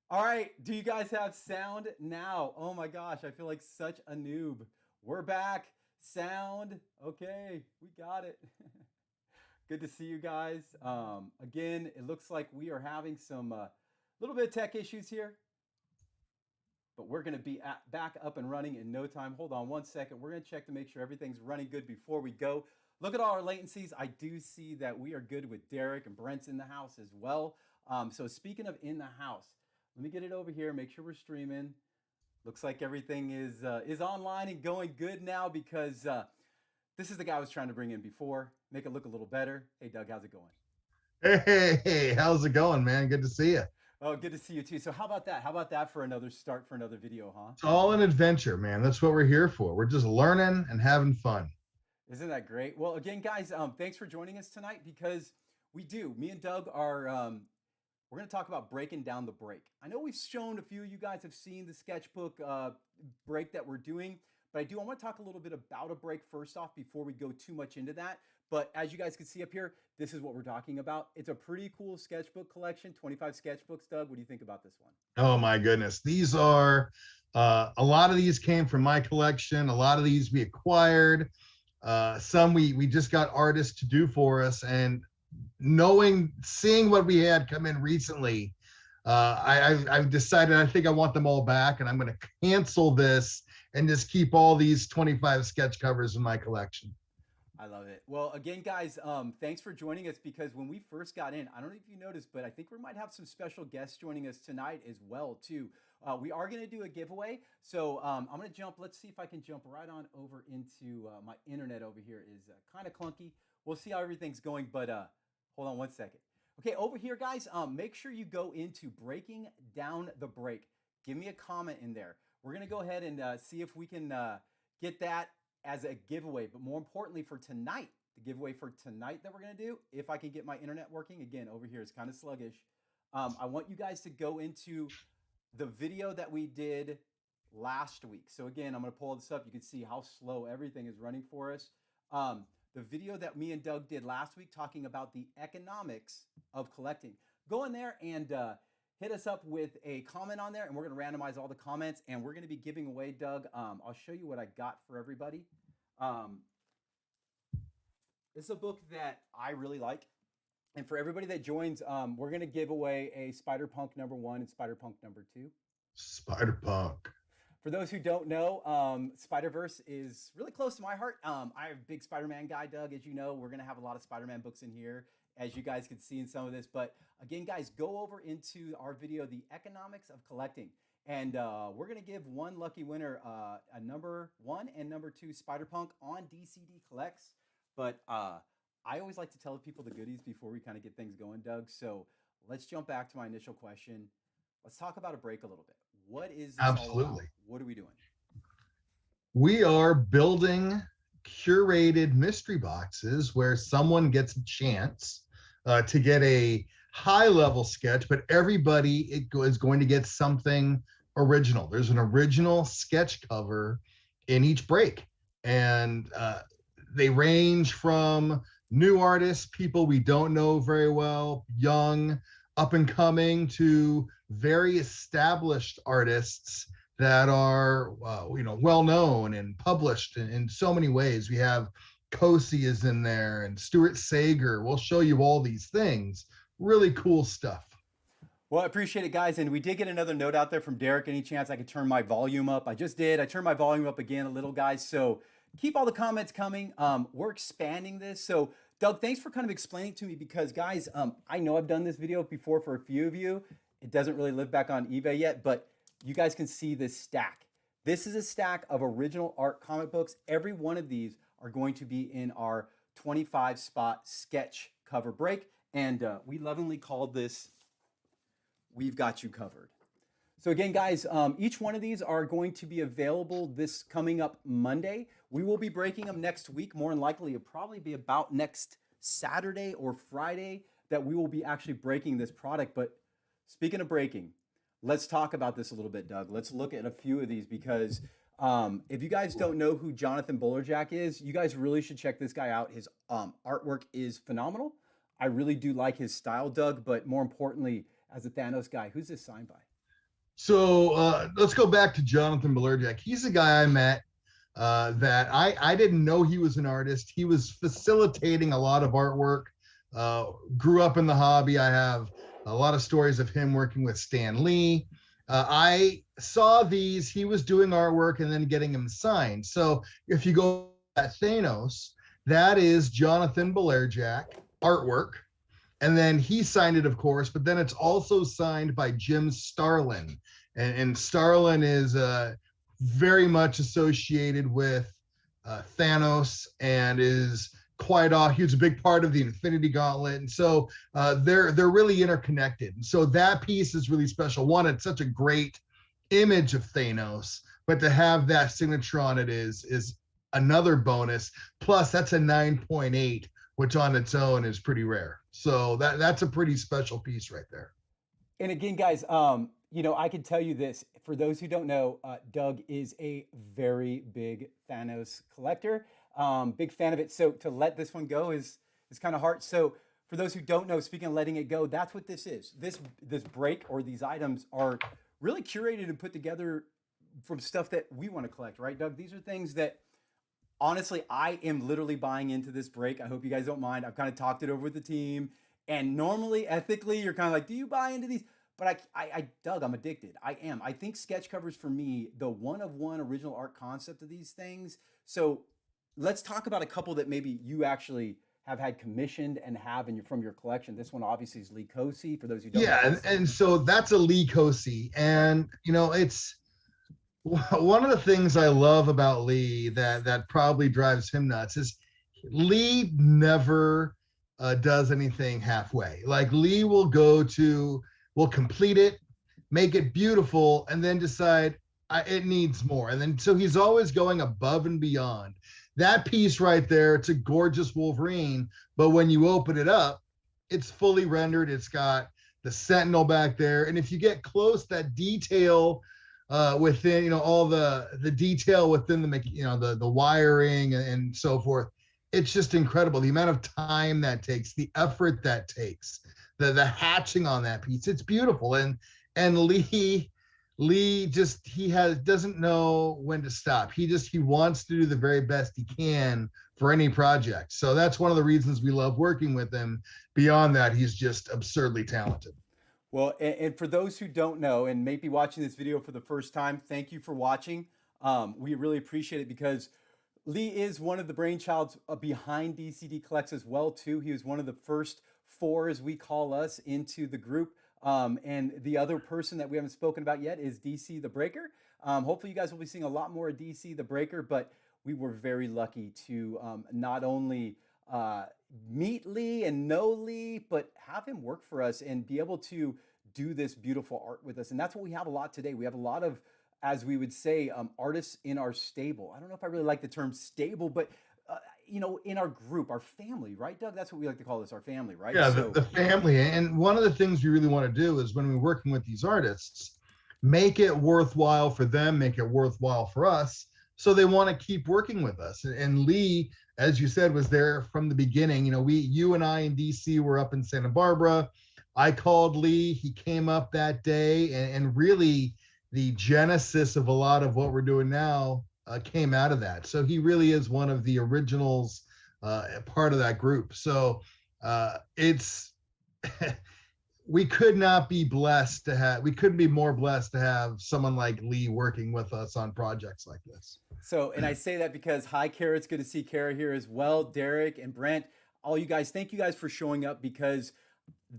All right, do you guys have sound now? Oh my gosh, I feel like such a noob. We're back. Sound. Okay, we got it. Good to see you guys. Again, it looks like we are having some little bit of tech issues here, but we're going to be back up and running in no time. Hold on one second. We're going to check to make sure everything's running good before we go. Look at all our latencies. I do see that we are good with Derek and Brent's in the house as well. So speaking of in the house, let me get it over here. Make sure we're streaming. Looks like everything is online and going good now because this is the guy I was trying to bring in before. Make it look a little better. Hey, Doug, how's it going? Hey, how's it going, man? Good to see you. Oh, good to see you too. So how about that? How about that for another start for another video, huh? It's all an adventure, man. That's what we're here for. We're just learning and having fun. Isn't that great? Well, again, guys, thanks for joining us tonight because me and Doug are, we're going to talk about breaking down the break. I know we've shown a few of you guys have seen the sketchbook break that we're doing, but I want to talk a little bit about a break first off before we go too much into that. But as you guys can see up here, this is what we're talking about. It's a pretty cool sketchbook collection, 25 sketchbooks. Doug, what do you think about this one? Oh my goodness. These are a lot of these came from my collection. A lot of these we acquired. Some we just got artists to do for us. And seeing what we had come in recently, I've decided I think I want them all back, and I'm going to cancel this and just keep all these 25 sketch covers in my collection. I love it. Well, again, guys, thanks for joining us because when we first got in, I don't know if you noticed, but I think we might have some special guests joining us tonight as well, too. We are going to do a giveaway. So I'm going to jump. Let's see if I can jump right on over into my internet over here is kind of clunky. We'll see how everything's going, but hold on one second. Okay, over here, guys, make sure you go into breaking down the break. Give me a comment in there. We're going to go ahead and see if we can get that as a giveaway. But more importantly for tonight, the giveaway for tonight that we're going to do, if I can get my internet working, again, over here is kind of sluggish. I want you guys to go into the video that we did last week. So again, I'm going to pull this up. You can see how slow everything is running for us. The video that me and Doug did last week talking about the economics of collecting. Go in there and hit us up with a comment on there, and we're going to randomize all the comments, and we're going to be giving away, Doug. I'll show you what I got for everybody. Um, it's a book that I really like. And for everybody that joins, we're going to give away a Spider-Punk #1 and Spider-Punk #2. Spider Punk. For those who don't know, Spider-Verse is really close to my heart. I'm a big Spider-Man guy, Doug. As you know, we're going to have a lot of Spider-Man books in here, as you guys can see in some of this. But again, guys, go over into our video, The Economics of Collecting. And we're going to give one lucky winner a #1 and #2 Spider-Punk on DCDcollects. But I always like to tell people the goodies before we kind of get things going, Doug. So let's jump back to my initial question. Let's talk about a break a little bit. What is this all about? Absolutely. What are we doing? We are building curated mystery boxes where someone gets a chance to get a high level sketch, but everybody is going to get something original. There's an original sketch cover in each break. And they range from new artists, people we don't know very well, young, up and coming, to very established artists that are well known and published in so many ways. We have Kosi is in there and Stuart Sager. We'll show you all these things. Really cool stuff. Well, I appreciate it, guys. And we did get another note out there from Derek. Any chance I could turn my volume up? I just did. I turned my volume up again a little, guys. So keep all the comments coming. We're expanding this. So, Doug, thanks for kind of explaining to me because, guys, I know I've done this video before for a few of you. It doesn't really live back on eBay yet, but you guys can see this stack. This is a stack of original art comic books. Every one of these are going to be in our 25 spot sketch cover break. And we lovingly called this We've Got You Covered. So again, guys, each one of these are going to be available this coming up Monday. We will be breaking them next week. More than likely, it'll probably be about next Saturday or Friday that we will be actually breaking this product. But speaking of breaking, let's talk about this a little bit, Doug. Let's look at a few of these because if you guys don't know who Jonathan Bullerjack is, you guys really should check this guy out. His artwork is phenomenal. I really do like his style, Doug, but more importantly, as a Thanos guy, who's this signed by? So let's go back to Jonathan Belerjak. He's a guy I met that I didn't know he was an artist. He was facilitating a lot of artwork. Grew up in the hobby. I have a lot of stories of him working with Stan Lee. I saw these. He was doing artwork and then getting them signed. So if you go at Thanos, that is Jonathan Belerjak artwork. And then he signed it, of course, but then it's also signed by Jim Starlin. And Starlin is very much associated with Thanos and is quite off. He was a big part of the Infinity Gauntlet. And so they're really interconnected. And so that piece is really special. One, it's such a great image of Thanos, but to have that signature on it is another bonus. Plus, that's a 9.8, which on its own is pretty rare. So that's a pretty special piece right there. And again, guys, I can tell you this. For those who don't know, Doug is a very big Thanos collector. Big fan of it. So to let this one go is kind of hard. So for those who don't know, speaking of letting it go, that's what this is. This break or these items are really curated and put together from stuff that we want to collect, right, Doug? These are things that honestly, I am literally buying into this break. I hope you guys don't mind. I've kind of talked it over with the team. And normally, ethically, you're kind of like, do you buy into these? But Doug, I'm addicted. I am. I think sketch covers for me, the one of one original art concept of these things. So let's talk about a couple that maybe you actually have had commissioned and have from your collection. This one obviously is Lee Cosi, for those who don't know. Yeah, and so that's a Lee Cosi. And, it's one of the things I love about Lee that probably drives him nuts is Lee never does anything halfway. Like Lee will complete it, make it beautiful, and then decide it needs more. And then so he's always going above and beyond. That piece right there, it's a gorgeous Wolverine, but when you open it up, it's fully rendered. It's got the Sentinel back there, and if you get close, that detail within all the detail within the wiring and so forth, it's just incredible. The amount of time that takes, the effort that takes, the hatching on that piece, it's beautiful. And Lee just doesn't know when to stop. He wants to do the very best he can for any project. So that's one of the reasons we love working with him. Beyond that, he's just absurdly talented. Well, and for those who don't know and may be watching this video for the first time, thank you for watching. We really appreciate it because Lee is one of the brainchilds behind DCDcollects as well, too. He was one of the first four, as we call us, into the group. And the other person that we haven't spoken about yet is DC the Breaker. Hopefully you guys will be seeing a lot more of DC the Breaker, but we were very lucky to not only meet Lee and know Lee, but have him work for us and be able to do this beautiful art with us. And that's what we have a lot today. We have a lot of, as we would say, artists in our stable. I don't know if I really like the term stable, but in our group, our family, right, Doug? That's what we like to call this, our family, right? Yeah, the family. And one of the things we really want to do is when we're working with these artists, make it worthwhile for them, make it worthwhile for us, so they want to keep working with us. And Lee, as you said, was there from the beginning. You and I in DC were up in Santa Barbara. I called Lee. He came up that day, and really the genesis of a lot of what we're doing now came out of that. So he really is one of the originals, part of that group. So it's we couldn't be more blessed to have someone like Lee working with us on projects like this. So, and I say that because hi, Kara, it's good to see Kara here as well. Derek and Brent, all you guys, thank you guys for showing up, because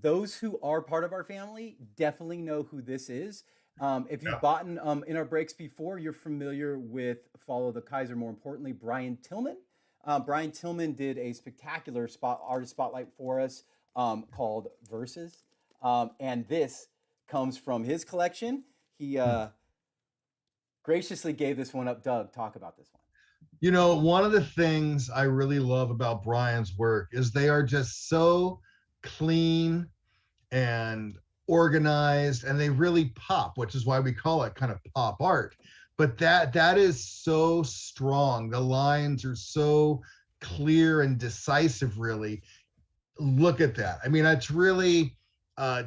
those who are part of our family definitely know who this is. If you've bought in our breaks before, you're familiar with Follow the Kaiser. More importantly, Brian Tillman. Brian Tillman did a spectacular artist spotlight for us called Verses. And this comes from his collection. He graciously gave this one up. Doug, talk about this one. One of the things I really love about Brian's work is they are just so clean and organized, and they really pop, which is why we call it kind of pop art. But that is so strong. The lines are so clear and decisive, really. Look at that. I mean, it's really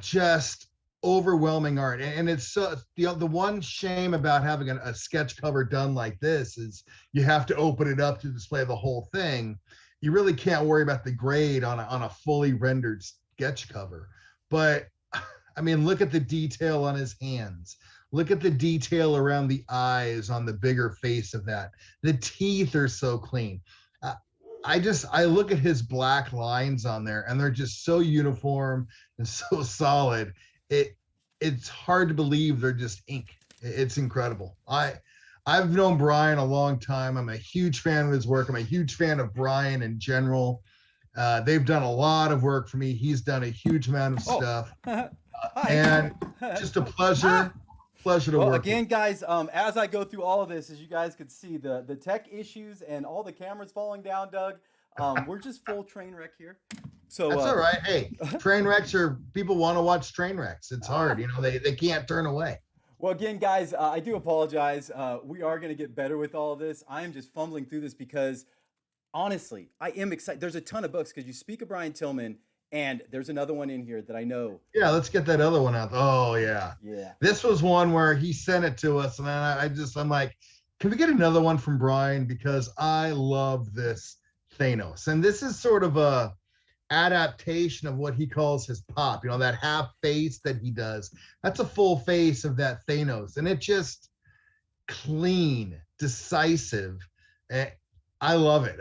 just overwhelming art. And it's so, the one shame about having a sketch cover done like this is you have to open it up to display the whole thing. You really can't worry about the grade on a fully rendered sketch cover. But I mean, look at the detail on his hands. Look at the detail around the eyes on the bigger face of that. The teeth are so clean. I look at his black lines on there, and they're just so uniform and so solid. It's hard to believe they're just ink. It's incredible. I've known Brian a long time. I'm a huge fan of his work. I'm a huge fan of Brian in general. They've done a lot of work for me. He's done a huge amount of stuff. And just a pleasure to work again, with. guys, as I go through all of this, as you guys could see, the tech issues and all the cameras falling down, Doug, we're just full train wreck here. So That's all right. Hey, train wrecks people want to watch train wrecks. It's hard. They can't turn away. Well, again, guys, I do apologize. We are going to get better with all of this. I am just fumbling through this because, honestly, I am excited. There's a ton of books because you speak of Brian Tillman, and there's another one in here that I know. Yeah, let's get that other one out. Oh, yeah. Yeah. This was one where he sent it to us, and then I'm like, can we get another one from Brian? Because I love this Thanos. And this is sort of a adaptation of what he calls his pop, that half face that he does. That's a full face of that Thanos, and it just clean, decisive. I love it.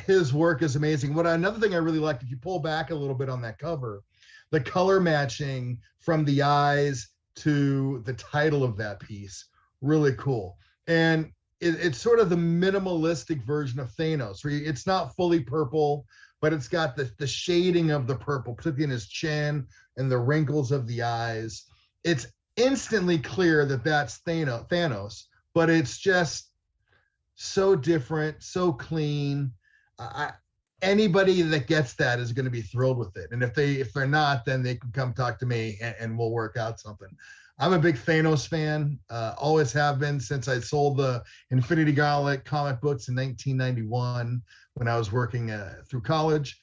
His work is amazing. Another thing I really liked, if you pull back a little bit on that cover, the color matching from the eyes to the title of that piece, really cool. And it's sort of the minimalistic version of Thanos, where it's not fully purple, but it's got the shading of the purple, particularly in his chin and the wrinkles of the eyes. It's instantly clear that that's Thanos, but it's just so different, so clean. Anybody that gets that is going to be thrilled with it. And if they're not, then they can come talk to me and we'll work out something. I'm a big Thanos fan, always have been since I sold the Infinity Gauntlet comic books in 1991 when I was working through college.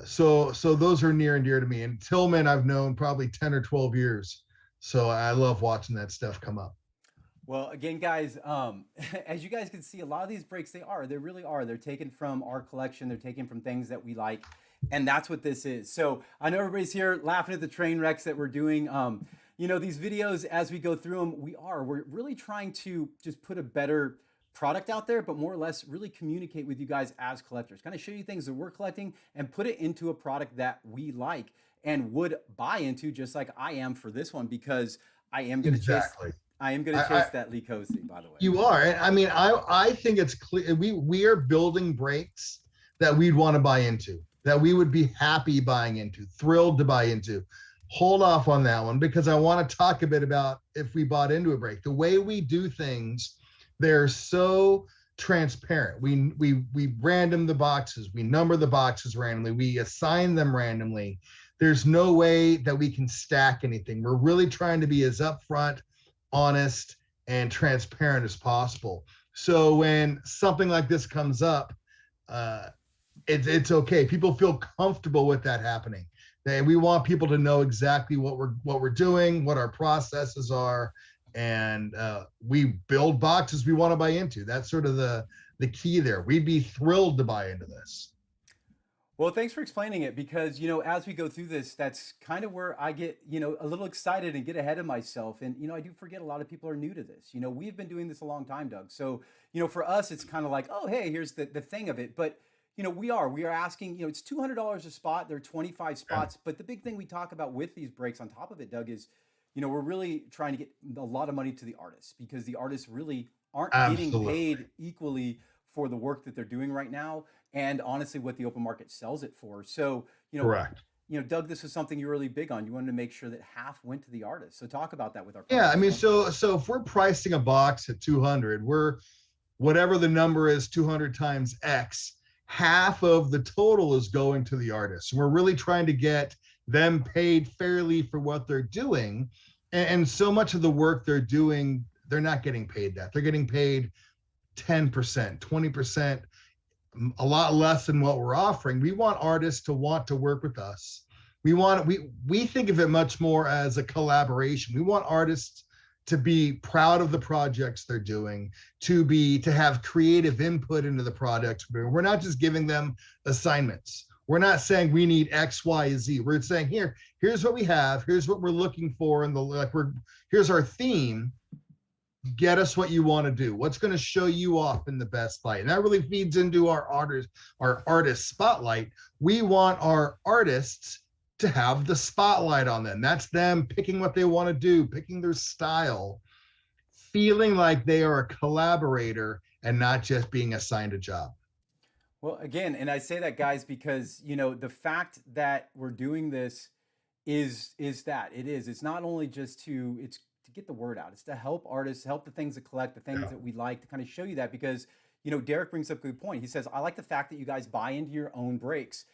So those are near and dear to me. And Tillman I've known probably 10 or 12 years. So I love watching that stuff come up. Well, again, guys, as you guys can see, a lot of these breaks, they really are. They're taken from our collection. They're taken from things that we like. And that's what this is. So I know everybody's here laughing at the train wrecks that we're doing. These videos, as we go through them, we're really trying to just put a better product out there, but more or less really communicate with you guys as collectors, kind of show you things that we're collecting and put it into a product that we like and would buy into, just like I am for this one, because I am going to chase that Lee Cozy, by the way. You are. I mean, I think it's clear we are building breaks that we'd want to buy into, that we would be happy buying into, thrilled to buy into. Hold off on that one because I want to talk a bit about if we bought into a break. The way we do things, they're so transparent. We random the boxes, we number the boxes randomly, we assign them randomly. There's no way that we can stack anything. We're really trying to be as upfront, honest, and transparent as possible. So when something like this comes up, it's okay. People feel comfortable with that happening. We want people to know exactly what we're doing, what our processes are, and we build boxes we want to buy into. That's sort of the key there. We'd be thrilled to buy into this. Well, thanks for explaining it because, as we go through this, that's kind of where I get, a little excited and get ahead of myself. And, I do forget a lot of people are new to this. We've been doing this a long time, Doug. So, for us, it's kind of like, oh, hey, here's the thing of it. But, we are asking, it's $200 a spot. There are 25 spots. Yeah. But the big thing we talk about with these breaks on top of it, Doug, is, we're really trying to get a lot of money to the artists because the artists really aren't getting paid equally for the work that they're doing right now. And honestly, what the open market sells it for. So, correct. Doug, this was something you're really big on. You wanted to make sure that half went to the artist. So talk about that with our. Yeah, I mean, so if we're pricing a box at 200, we're whatever the number is, 200 times X, half of the total is going to the artist. We're really trying to get them paid fairly for what they're doing. And so much of the work they're doing, they're not getting paid that. They're getting paid 10%, 20%. A lot less than what we're offering. We want artists to want to work with us we think of it much more as a collaboration. We want artists to be proud of the projects they're doing, to have creative input into the products. We're not just giving them assignments. We're not saying we need X, Y, Z. We're saying here's what we have, here's what we're looking for, and here's our theme. Get us what you want to do. What's going to show you off in the best light? And that really feeds into our artist spotlight. We want our artists to have the spotlight on them. That's them picking what they want to do, picking their style, feeling like they are a collaborator and not just being assigned a job. Well, again, and I say that, guys, because the fact that we're doing this is that it's not only just to get the word out. It's to help artists, help the things that collect, the things that we like, to kind of show you that, because Derek brings up a good point. He says, I like the fact that you guys buy into your own breaks.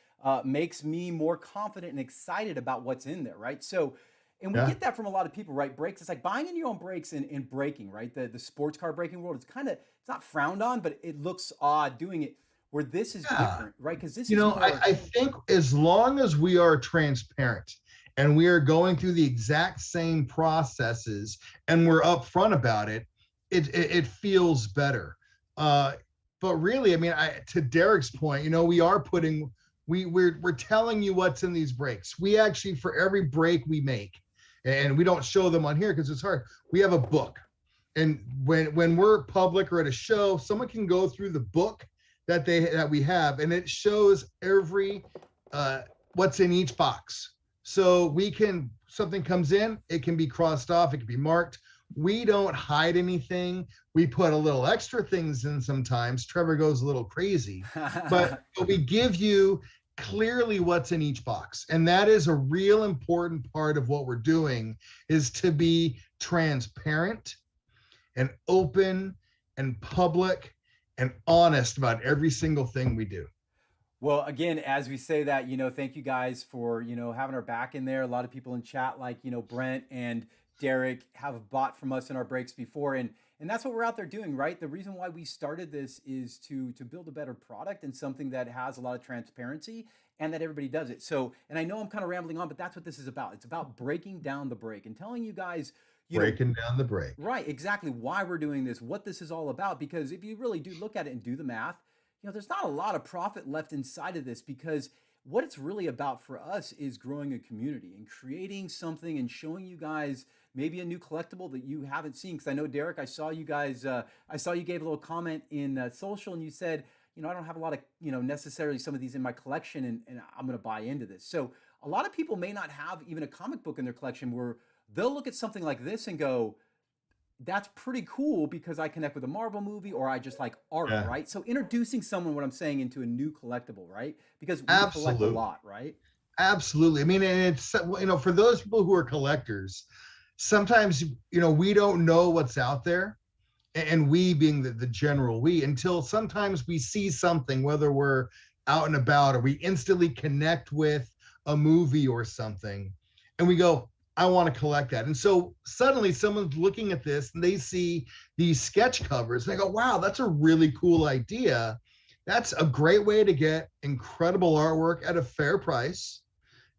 Makes me more confident and excited about what's in there, right? So, and we get that from a lot of people, right? Breaks, it's like buying in your own breaks and breaking, right? The sports car breaking world, it's not frowned on, but it looks odd doing it. Where this is different, right? Because this is more... I think as long as we are transparent and we are going through the exact same processes and we're upfront about it, it feels better. But really, I mean, to Derek's point, we are we're telling you what's in these breaks. We actually, for every break we make, and we don't show them on here because it's hard, we have a book. And when we're public or at a show, someone can go through the book that we have, and it shows every what's in each box. So something comes in, it can be crossed off, it can be marked. We don't hide anything. We put a little extra things in sometimes. Trevor goes a little crazy, but we give you clearly what's in each box. And that is a real important part of what we're doing, is to be transparent and open and public and honest about every single thing we do. Well, again, as we say that, thank you guys for, having our back in there. A lot of people in chat, like, Brent and Derek, have bought from us in our breaks before. And that's what we're out there doing, right? The reason why we started this is to build a better product and something that has a lot of transparency and that everybody does it. So, and I know I'm kind of rambling on, but that's what this is about. It's about breaking down the break and telling you guys, breaking down the break. Right, exactly. Why we're doing this, what this is all about. Because if you really do look at it and do the math, there's not a lot of profit left inside of this, because what it's really about for us is growing a community and creating something and showing you guys maybe a new collectible that you haven't seen. Because I know, Derek, I saw you guys, I saw you gave a little comment in social, and you said, I don't have a lot of, necessarily some of these in my collection, and I'm going to buy into this. So a lot of people may not have even a comic book in their collection, where they'll look at something like this and go, that's pretty cool because I connect with a Marvel movie, or I just like art, right? So introducing someone, what I'm saying, into a new collectible, right? Because we collect a lot, right? Absolutely. I mean, and it's, for those people who are collectors, sometimes, we don't know what's out there, and we being the general we, until sometimes we see something, whether we're out and about or we instantly connect with a movie or something, and we go, I want to collect that. And so suddenly someone's looking at this and they see these sketch covers and they go, wow, that's a really cool idea. That's a great way to get incredible artwork at a fair price.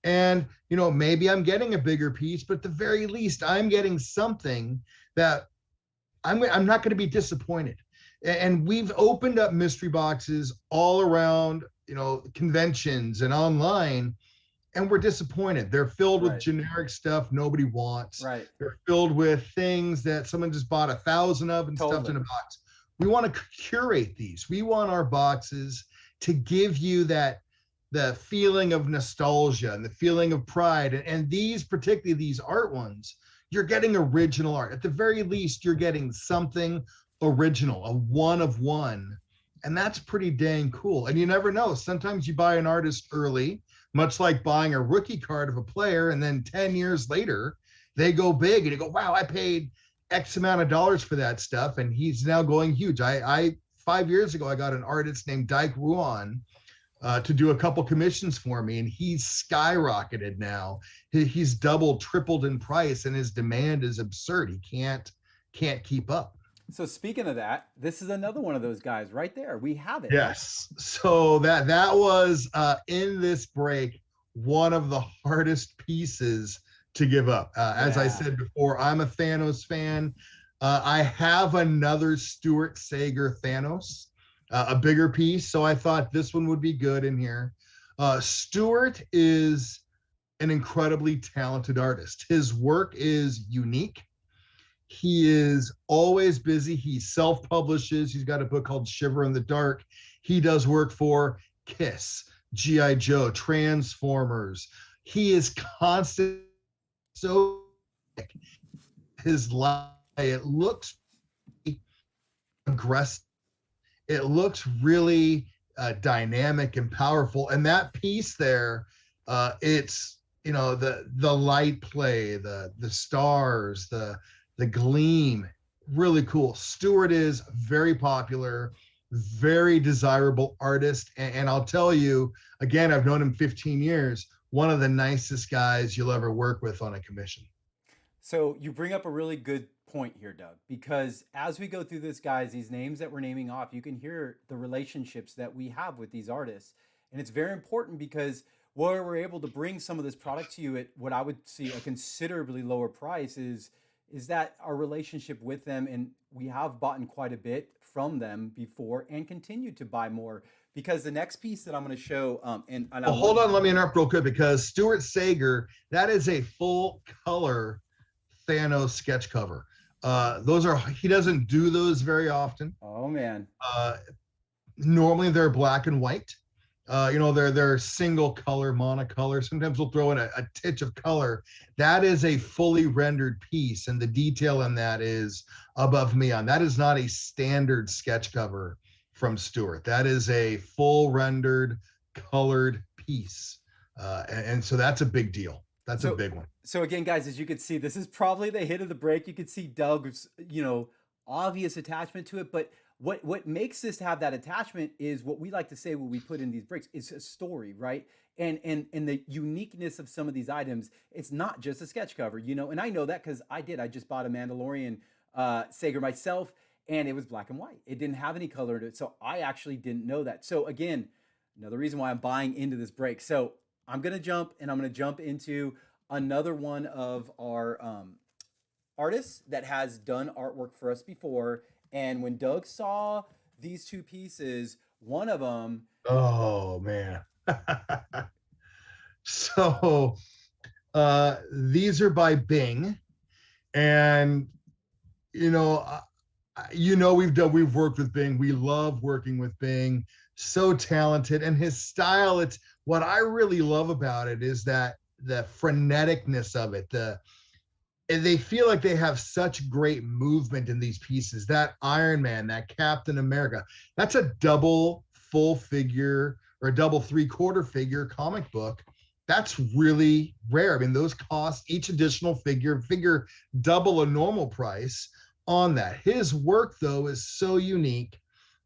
And, maybe I'm getting a bigger piece, but at the very least, I'm getting something that I'm not going to be disappointed. And we've opened up mystery boxes all around, conventions and online, and we're disappointed. They're filled with generic stuff nobody wants. Right. They're filled with things that someone just bought 1,000 of and stuffed in a box. We want to curate these. We want our boxes to give you the feeling of nostalgia and the feeling of pride. And these, particularly these art ones, you're getting original art. At the very least, you're getting something original, a one of one. And that's pretty dang cool. And you never know. Sometimes you buy an artist early, much like buying a rookie card of a player, and then 10 years later, they go big and you go, wow, I paid X amount of dollars for that stuff, and he's now going huge. I 5 years ago, I got an artist named Dyke Ruan to do a couple commissions for me, and he's skyrocketed now. He's doubled, tripled in price, and his demand is absurd. He can't keep up. So speaking of that, this is another one of those guys right there. We have it. Yes. So that was in this break, one of the hardest pieces to give up. As I said before, I'm a Thanos fan. I have another Stuart Sager Thanos, a bigger piece, so I thought this one would be good in here. Stuart is an incredibly talented artist. His work is unique. He is always busy. He self-publishes. He's got a book called Shiver in the Dark. He does work for Kiss, G.I. Joe, Transformers. He is constant. So his life, it looks aggressive. It looks really dynamic and powerful. And that piece there, it's, you know, the light play, the stars, the gleam, really cool. Stuart is very popular, very desirable artist. And I'll tell you, again, I've known him 15 years, one of the nicest guys you'll ever work with on a commission. So you bring up a really good point here, Doug, because as we go through this, guys, these names that we're naming off, you can hear the relationships that we have with these artists. And it's very important because where we're able to bring some of this product to you at what I would see a considerably lower price is that our relationship with them, and we have bought quite a bit from them before and continue to buy more, because the next piece that I'm going to show well, hold on, let me interrupt real quick, because Stuart Sager, that is a full color Thanos sketch cover. He doesn't do those very often. Oh man. Normally they're black and white. They're single color, monocolor. Sometimes we'll throw in a titch of color. That is a fully rendered piece, and the detail in that is above and beyond. That is not a standard sketch cover from Stuart. That is a full rendered, colored piece. And so that's a big deal. That's a big one. So again, guys, as you can see, this is probably the hit of the break. You can see Doug's, obvious attachment to it, but what makes this have that attachment is what we like to say when we put in these breaks. It's a story, right? And the uniqueness of some of these items. It's not just a sketch cover, and I know that because I just bought a Mandalorian Sager myself, and it was black and white. It didn't have any color to it, so I actually didn't know that. So again, another reason why I'm buying into this break. So I'm gonna jump into another one of our artists that has done artwork for us before. And when Doug saw these two pieces, one of them. Oh man. So these are by Bing, and we've worked with Bing. We love working with Bing. So talented, and his style. It's what I really love about it is that the freneticness of it. They feel like they have such great movement in these pieces. That Iron Man, that Captain America, that's a double full figure or a double 3/4 figure comic book. That's really rare. I mean, those cost each additional figure double a normal price on that. His work, though, is so unique.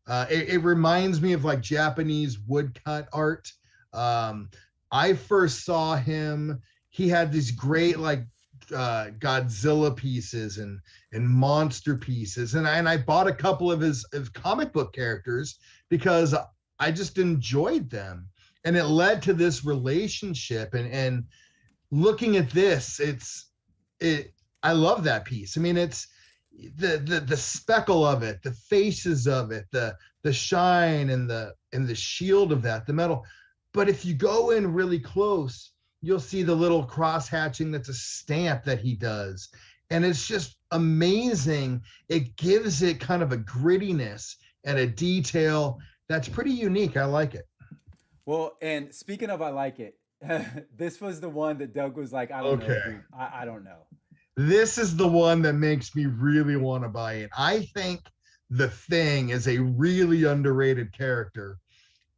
It reminds me of like Japanese woodcut art. I first saw him, he had these great like Godzilla pieces and monster pieces, and I bought a couple of his comic book characters because I just enjoyed them, and it led to this relationship. And looking at this, I love that piece. I mean, it's the speckle of it, the faces of it, the shine and the shield of that, the metal. But if you go in really close, you'll see the little cross hatching that's a stamp that he does. And it's just amazing. It gives it kind of a grittiness and a detail that's pretty unique. I like it. Well, and speaking of I like it, this was the one that Doug was like, I don't know, dude. I don't know. This is the one that makes me really want to buy it. I think the Thing is a really underrated character.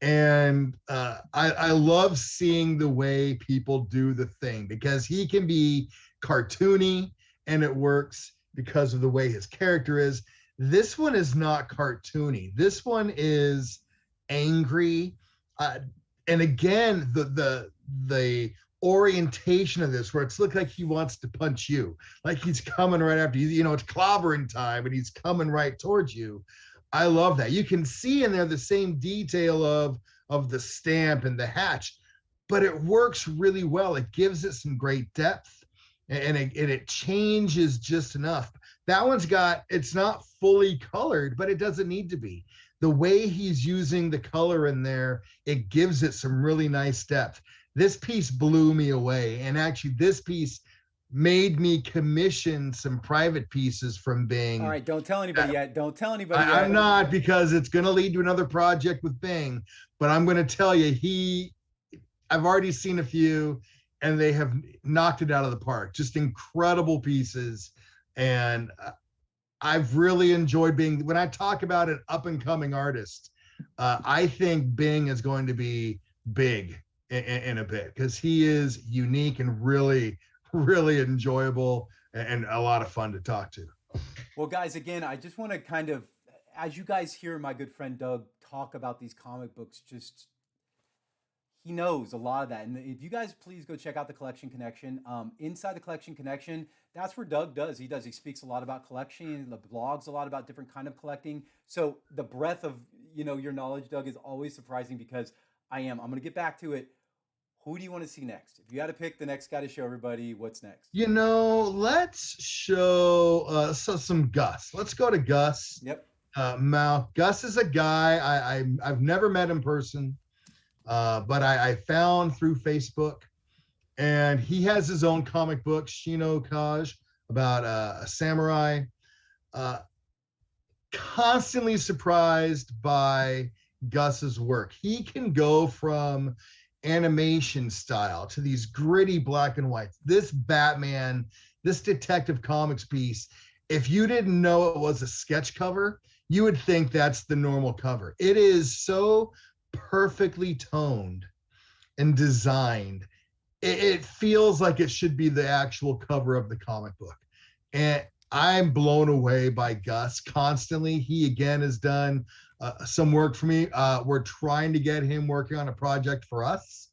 And I love seeing the way people do the Thing, because he can be cartoony and it works because of the way his character is. This one is not cartoony. This one is angry. And again, the orientation of this, where it's looked like he wants to punch you, like he's coming right after you, it's clobbering time and he's coming right towards you. I love that. You can see in there the same detail of the stamp and the hatch, but it works really well. It gives it some great depth, and it changes just enough. That one's it's not fully colored, but it doesn't need to be. The way he's using the color in there, it gives it some really nice depth. This piece blew me away. And actually, this piece made me commission some private pieces from Bing. All right, don't tell anybody yet. Don't tell anybody yet. I'm not, because it's going to lead to another project with Bing. But I'm going to tell you, I've already seen a few, and they have knocked it out of the park. Just incredible pieces. And I've really enjoyed Bing. When I talk about an up-and-coming artist, I think Bing is going to be big in a bit, because he is unique and really, really enjoyable and a lot of fun to talk to. Well, guys, again, I just want to kind of, as you guys hear my good friend Doug talk about these comic books, just he knows a lot of that. And if you guys please go check out the Collection Connection. Inside the Collection Connection, that's where Doug does. He speaks a lot about collection, the blogs a lot about different kind of collecting. So the breadth of, your knowledge, Doug, is always surprising, because I'm going to get back to it. Who do you want to see next? If you had to pick the next guy to show everybody, what's next? Let's show some Gus. Let's go to Gus. Yep. Gus is a guy I've never met in person, but I found through Facebook, and he has his own comic book, Shino Kaj, about a samurai. Constantly surprised by Gus's work. He can go from animation style to these gritty black and whites. This Batman, this Detective Comics piece, if you didn't know it was a sketch cover, you would think that's the normal cover. It is so perfectly toned and designed. It feels like it should be the actual cover of the comic book. And I'm blown away by Gus constantly. He again has done some work for me. We're trying to get him working on a project for us.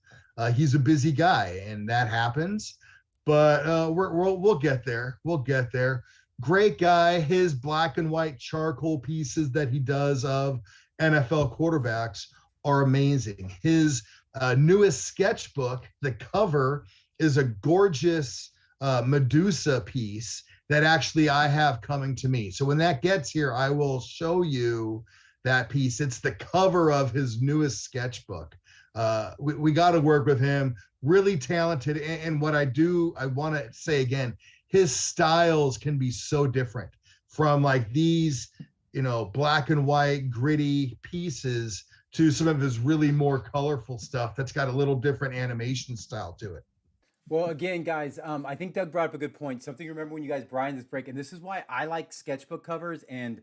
He's a busy guy, and that happens. But we'll get there. We'll get there. Great guy. His black and white charcoal pieces that he does of NFL quarterbacks are amazing. His newest sketchbook, the cover is a gorgeous Medusa piece that actually I have coming to me. So when that gets here, I will show you that piece. It's the cover of his newest sketchbook. We got to work with him. Really talented. And what I want to say again, his styles can be so different, from like these, black and white gritty pieces to some of his really more colorful stuff that's got a little different animation style to it. Well, again, guys, I think Doug brought up a good point. Something to remember when you guys buy this break, and this is why I like sketchbook covers, and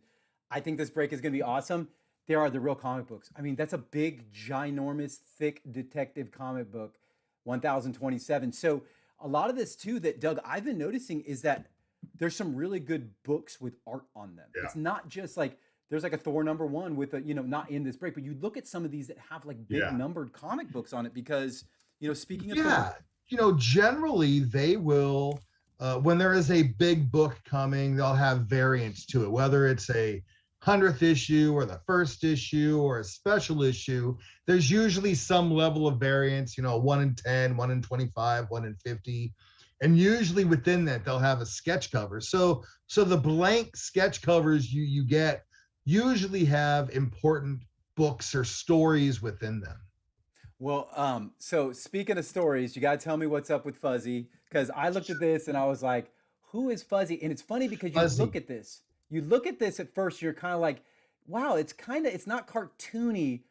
I think this break is going to be awesome. There are the real comic books. I mean, that's a big, ginormous, thick detective comic book, 1027. So a lot of this, too, that, Doug, I've been noticing is that there's some really good books with art on them. Yeah. It's not just like, there's like a Thor #1 with a, not in this break, but you look at some of these that have like big numbered comic books on it, because, speaking of Thor, generally they will, when there is a big book coming, they'll have variants to it, whether it's a 100th issue or the first issue or a special issue. There's usually some level of variance, 1 in 10, 1 in 25, 1 in 50. And usually within that, they'll have a sketch cover. So the blank sketch covers you get usually have important books or stories within them. Well, so speaking of stories, you got to tell me what's up with Fuzzy, because I looked at this and I was like, who is Fuzzy? And it's funny because you look at this at first, you're kind of like, wow, it's not cartoony,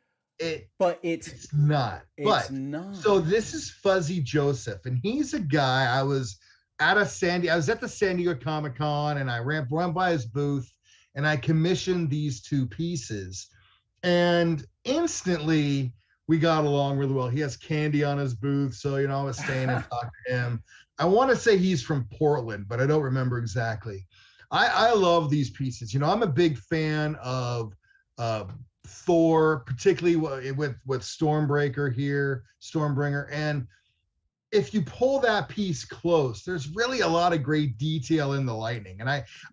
but it's not. It's not. So this is Fuzzy Joseph, and he's a guy. I was at the San Diego Comic-Con, and I ran by his booth, and I commissioned these two pieces, and instantly we got along really well. He has candy on his booth, so I was staying and talking to him. I want to say he's from Portland, but I don't remember exactly. I love these pieces. I'm a big fan of Thor, particularly with Stormbreaker here, Stormbringer. And if you pull that piece close, there's really a lot of great detail in the lightning. And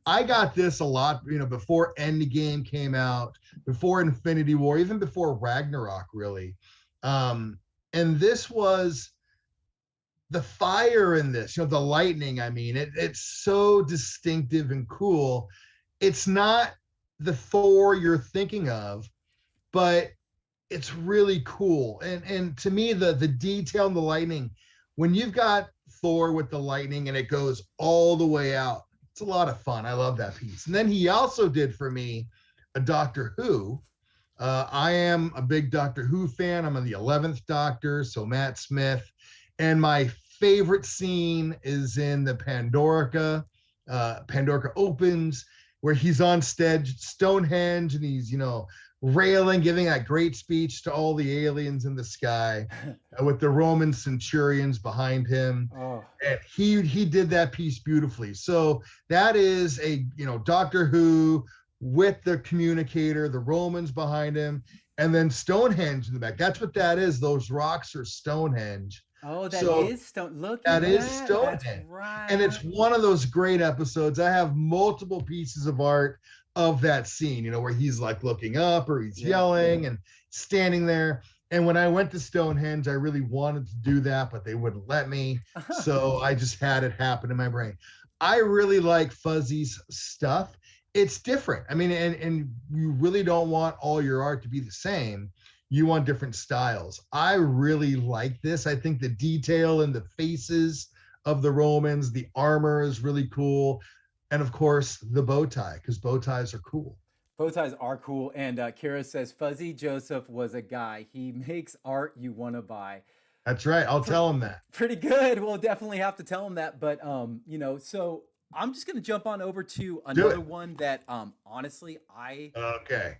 I got this a lot, before Endgame came out, before Infinity War, even before Ragnarok, really. And this was the fire in this, the lightning. I mean, it's so distinctive and cool. It's not the Thor you're thinking of, but it's really cool. And to me, the detail in the lightning, when you've got Thor with the lightning and it goes all the way out, it's a lot of fun. I love that piece. And then he also did for me a Doctor Who. I am a big Doctor Who fan. I'm on the 11th Doctor, so Matt Smith. And my favorite scene is in the Pandorica. Pandorica opens where he's on stage, Stonehenge, and he's, railing, giving that great speech to all the aliens in the sky with the Roman centurions behind him. Oh. And he did that piece beautifully. So that is a, Doctor Who with the communicator, the Romans behind him, and then Stonehenge in the back. That's what that is. Those rocks are Stonehenge. Oh, that is Stone. Look, that is that. Stonehenge. That's right. And it's one of those great episodes. I have multiple pieces of art of that scene, where he's like looking up or he's yelling and standing there. And when I went to Stonehenge, I really wanted to do that, but they wouldn't let me. So I just had it happen in my brain. I really like Fuzzy's stuff. It's different. I mean, and you really don't want all your art to be the same. You want different styles. I really like this. I think the detail in the faces of the Romans, the armor is really cool. And of course, the bow tie, because bow ties are cool. Bow ties are cool. And Kira says, Fuzzy Joseph was a guy. He makes art you want to buy. That's right. I'll tell him that. Pretty good. We'll definitely have to tell him that. But, so I'm just going to jump on over to another one that, honestly, I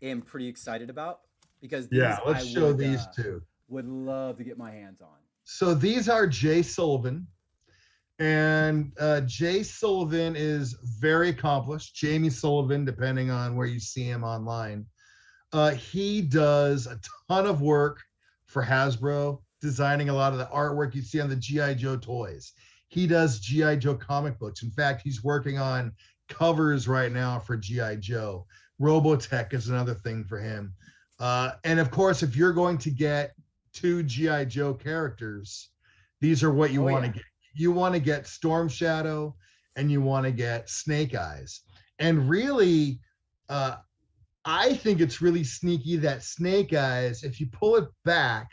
am pretty excited about. Because let's show these two. Would love to get my hands on. So these are Jay Sullivan. And Jay Sullivan is very accomplished. Jamie Sullivan, depending on where you see him online. He does a ton of work for Hasbro, designing a lot of the artwork you see on the G.I. Joe toys. He does G.I. Joe comic books. In fact, he's working on covers right now for G.I. Joe. Robotech is another thing for him. And of course, if you're going to get 2 G.I. Joe characters, these are what you want to get. You want to get Storm Shadow and you want to get Snake Eyes. And really, I think it's really sneaky that Snake Eyes, if you pull it back,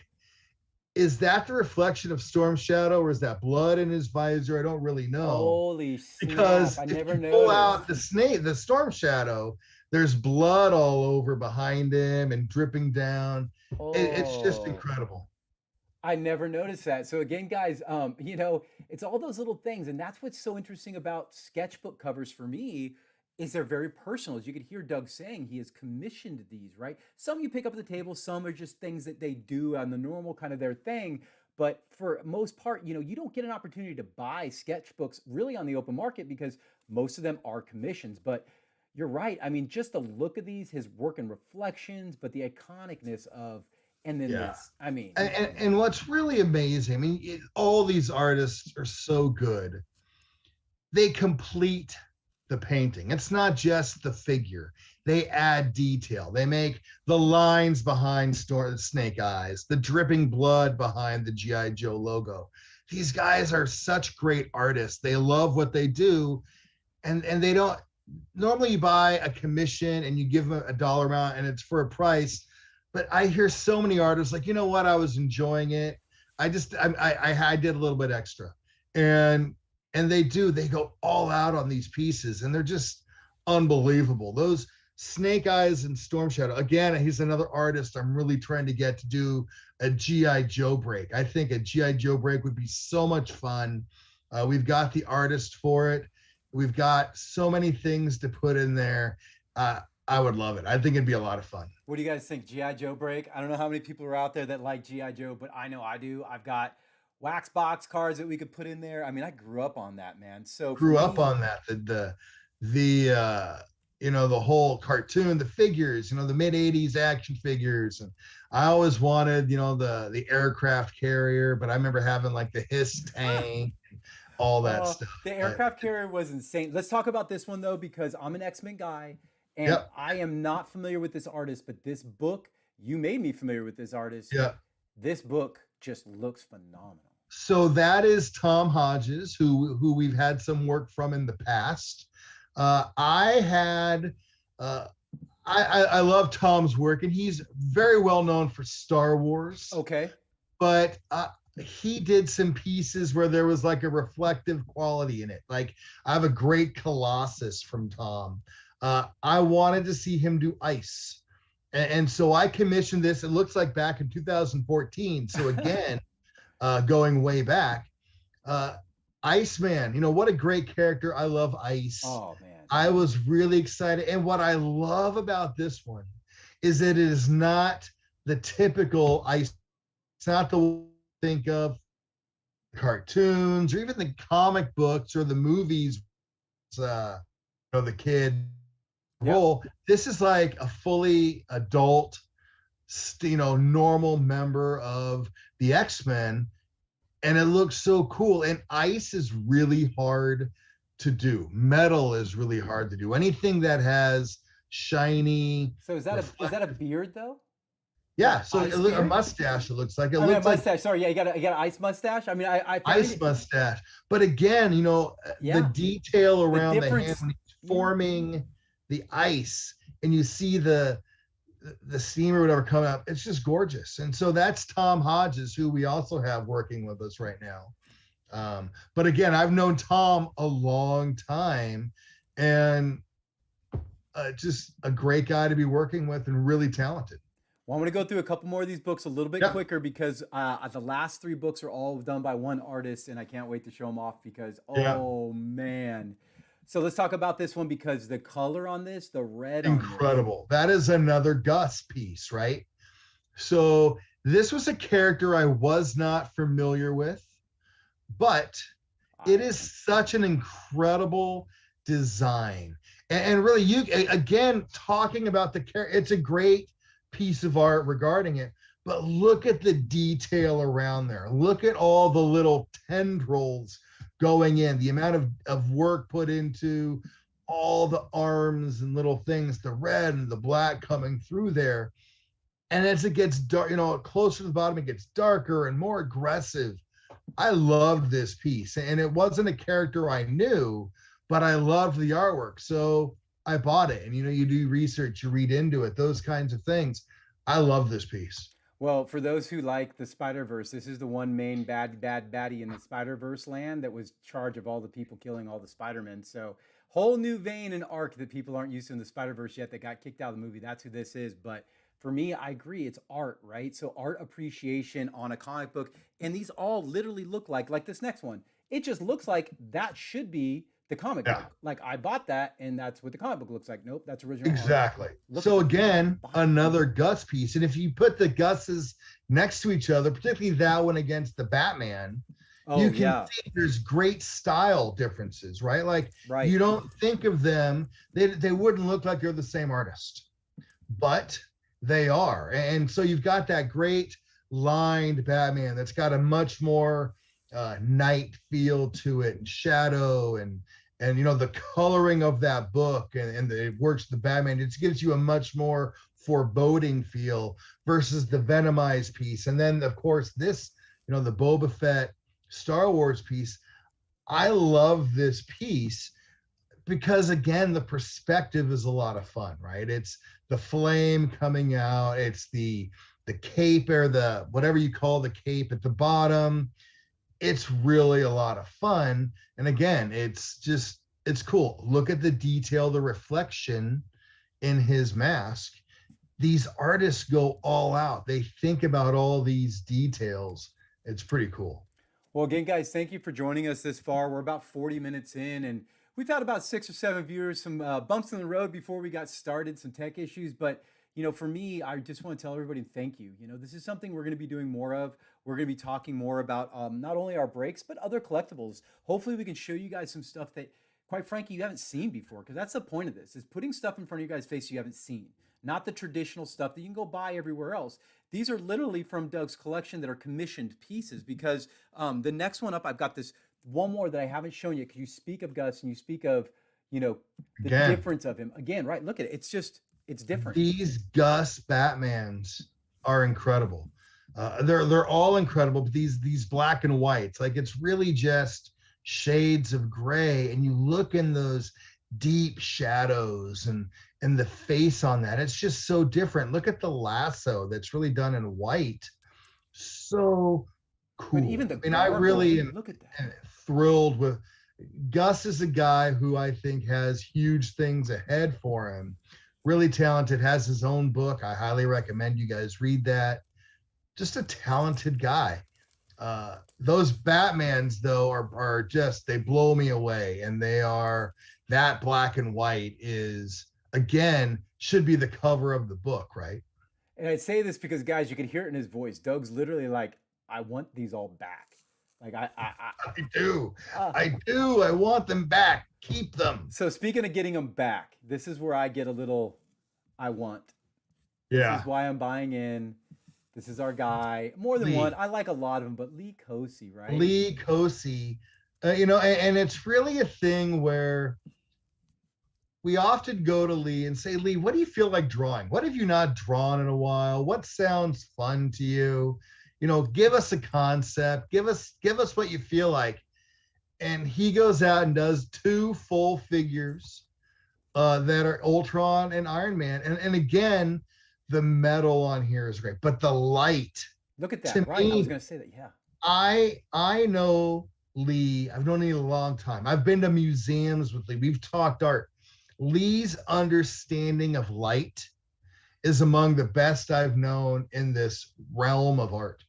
is that the reflection of Storm Shadow or is that blood in his visor? I don't really know. Holy snap. Because I never if you noticed. pull out the Storm Shadow, there's blood all over behind him and dripping down. It's just incredible. I never noticed that. So again, guys, it's all those little things. And that's what's so interesting about sketchbook covers for me is they're very personal. As you could hear Doug saying, he has commissioned these, right? Some you pick up at the table, some are just things that they do on the normal kind of their thing. But for most part, you don't get an opportunity to buy sketchbooks really on the open market because most of them are commissions. But you're right. I mean, just the look of these, his work and reflections, but the iconicness of, and then this, I mean. And what's really amazing, I mean, all these artists are so good. They complete the painting. It's not just the figure. They add detail. They make the lines behind Snake Eyes, the dripping blood behind the G.I. Joe logo. These guys are such great artists. They love what they do. And they don't, normally you buy a commission and you give them a dollar amount and it's for a price. But I hear so many artists like, you know what? I was enjoying it. I did a little bit extra. And they go all out on these pieces and they're just unbelievable. Those Snake Eyes and Storm Shadow, again, he's another artist I'm really trying to get to do a G.I. Joe break. I think a G.I. Joe break would be so much fun. We've got the artist for it. We've got so many things to put in there. I would love it. I think it'd be a lot of fun. What do you guys think? G.I. Joe break? I don't know how many people are out there that like G.I. Joe, but I know I do. I've got wax box cards that we could put in there. I mean, I grew up on that, man. So grew up on that. The whole cartoon, the figures, the mid 80s action figures. And I always wanted, the aircraft carrier, but I remember having like the Hiss tank, all that stuff. The aircraft carrier was insane. Let's talk about this one though, because I'm an X-Men guy and I am not familiar with this artist, but this book, you made me familiar with this artist. Yeah. This book just looks phenomenal. So that is Tom Hodges, who we've had some work from in the past. I had I love Tom's work, and he's very well known for Star Wars. Okay. But he did some pieces where there was like a reflective quality in it. Like I have a great Colossus from Tom. I wanted to see him do ice. And so I commissioned this. It looks like back in 2014. So again, going way back, Iceman, what a great character. I love Ice. Oh, man. I was really excited. And what I love about this one is that it is not the typical Ice. It's not the one you think of cartoons or even the comic books or the movies, the kid role. This is like a fully adult, normal member of the X-Men, and it looks so cool. And ice is really hard to do. Metal is really hard to do. Anything that has shiny. So is that a beard though? Yeah, so a mustache. It looks like a mustache. Sorry, yeah, you got an ice mustache. I mean, I ice mustache. But again, the detail around the hand when he's forming the ice, and you see the steam or whatever coming up. It's just gorgeous. And so that's Tom Hodges, who we also have working with us right now. But again, I've known Tom a long time, and just a great guy to be working with and really talented. Well, I'm going to go through a couple more of these books a little bit quicker because the last 3 books are all done by one artist, and I can't wait to show them off because, man. So let's talk about this one because the color on this, the red. Incredible. That is another Gus piece, right? So this was a character I was not familiar with, but it is such an incredible design. And really, again, talking about the character, it's a great piece of art regarding it, but look at the detail around there. Look at all the little tendrils going in, the amount of work put into all the arms and little things, the red and the black coming through there. And as it gets dark, closer to the bottom, it gets darker and more aggressive. I loved this piece, and it wasn't a character I knew, but I loved the artwork. So I bought it, and you do research, you read into it, those kinds of things. I love this piece. Well, for those who like the Spider-Verse, this is the one main baddie in the Spider-Verse land that was in charge of all the people killing all the Spider-Men. So whole new vein and arc that people aren't used to in the Spider-Verse yet that got kicked out of the movie. That's who this is. But for me, I agree. It's art, right? So art appreciation on a comic book. And these all literally look like this next one. It just looks like that should be the comic book. Like I bought that, and that's what the comic book looks like. Nope, that's original. Exactly. So again, another Gus piece. And if you put the Gus's next to each other, particularly that one against the Batman, you can see there's great style differences, right? Like you don't think of them, they wouldn't look like they're the same artist, but they are. And so you've got that great lined Batman that's got a much more night feel to it, and shadow, and the coloring of that book, and it works the Batman. It gives you a much more foreboding feel versus the Venomized piece. And then of course this, the Boba Fett Star Wars piece. I love this piece because again, the perspective is a lot of fun, right? It's the flame coming out, it's the cape, or the whatever you call the cape at the bottom. It's really a lot of fun. And again, it's cool. Look at the detail, the reflection in his mask. These artists go all out. They think about all these details. It's pretty cool. Well, again, guys, thank you for joining us this far. We're about 40 minutes in, and we've had about 6 or 7 viewers, some bumps in the road before we got started, some tech issues. But, for me, I just want to tell everybody thank you. This is something we're going to be doing more of. We're going to be talking more about not only our breaks, but other collectibles. Hopefully we can show you guys some stuff that, quite frankly, you haven't seen before, because that's the point of this, is putting stuff in front of you guys' face you haven't seen. Not the traditional stuff that you can go buy everywhere else. These are literally from Doug's collection that are commissioned pieces, because the next one up, I've got this one more that I haven't shown you, because you speak of Gus and you speak of, the difference of him. Again, right, look at it. It's different. These Gus Batmans are incredible. They're all incredible, but these black and whites, like it's really just shades of gray, and you look in those deep shadows and the face on that, it's just so different. Look at the lasso that's really done in white. So But cool. even the I mean, I gargoyle, really am look at that. thrilled with Gus. Is a guy who I think has huge things ahead for him. Really talented, has his own book. I highly recommend you guys read that. Just a talented guy. Those Batmans though are just, they blow me away, and they are, that black and white is, again, should be the cover of the book, right? And I say this because, guys, you can hear it in his voice. Doug's literally like, I want these all back. Like I do. uh, I do. I want them back. Keep them. So speaking of getting them back, this is where I get a little, I want. This Yeah. is why I'm buying in. This is our guy. More than Lee. one. I like a lot of them, but Lee Cosi, right? Lee Cosi, and it's really a thing where we often go to Lee and say, Lee, what do you feel like drawing? What have you not drawn in a while? What sounds fun to you? Give us a concept. Give us what you feel like. And he goes out and does 2 full figures that are Ultron and Iron Man. And again, the metal on here is great, but the light. Look at that, To right? I me, was going to say that, yeah. I know Lee. I've known Lee a long time. I've been to museums with Lee. We've talked art. Lee's understanding of light is among the best I've known in this realm of art.